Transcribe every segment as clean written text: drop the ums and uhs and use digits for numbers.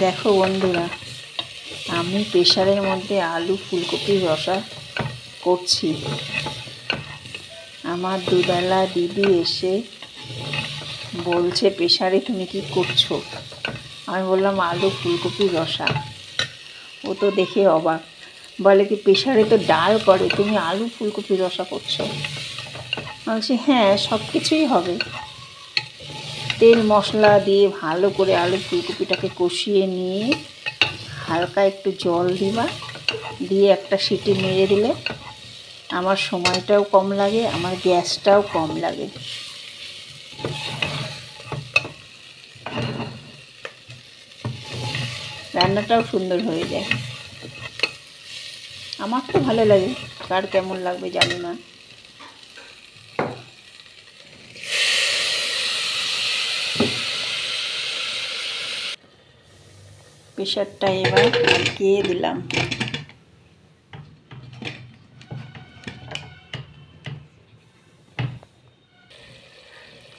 দেখো বন্ধুরা, আমি প্রেসারের মধ্যে আলু ফুলকপির রসা করছি। আমার দুবেলা দিদি এসে বলছে, প্রেসারে তুমি কি করছো? আমি বললাম আলু ফুলকপির রসা। ও তো দেখে অবাক, বলে কি প্রেসারে তো ডাল করে, তুমি আলু ফুলকপির রসা করছো? বলছি হ্যাঁ, সব কিছুই হবে। তেল মশলা দিয়ে ভালো করে আলু ফুলকপিটাকে কষিয়ে নিয়ে হালকা একটু জল দিবা, দিয়ে একটা সিটি মেরে দিলে আমার সময়টাও কম লাগে, আমার গ্যাসটাও কম লাগে। রান্নাটাও সুন্দর হয়ে যায়। আমার তো ভালো লাগে, কার কেমন লাগবে জানি না। প্রেসারটা এবার আটকিয়ে দিলাম।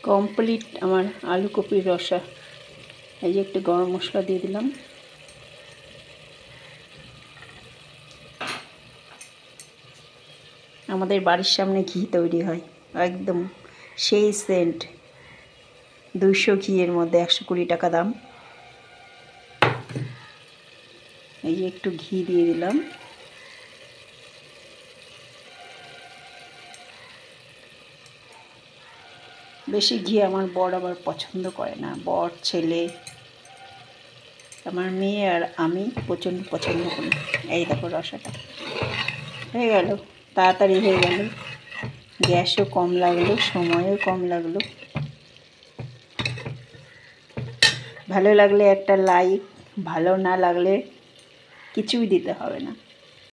কমপ্লিট আমার আলু কপির রসা। এই যে একটু গরম মশলা দিয়ে দিলাম। আমাদের বাড়ির সামনে ঘি তৈরি হয়, একদম সেই সেন্ট। 200 ঘিয়ের মধ্যে 120 টাকা দাম। এই যে একটু ঘি দিয়ে দিলাম। বেশি ঘি আমার বর আবার পছন্দ করে না। বর, ছেলে, আমার মেয়ে আর আমি প্রচণ্ড পছন্দ করি। এই দেখো রসাটা হয়ে গেল, তাড়াতাড়ি হয়ে গেল, গ্যাসও কম লাগলো, সময়ও কম লাগলো। ভালো লাগলে একটা লাইক, ভালো না লাগলে কিছুই দিতে হবে না।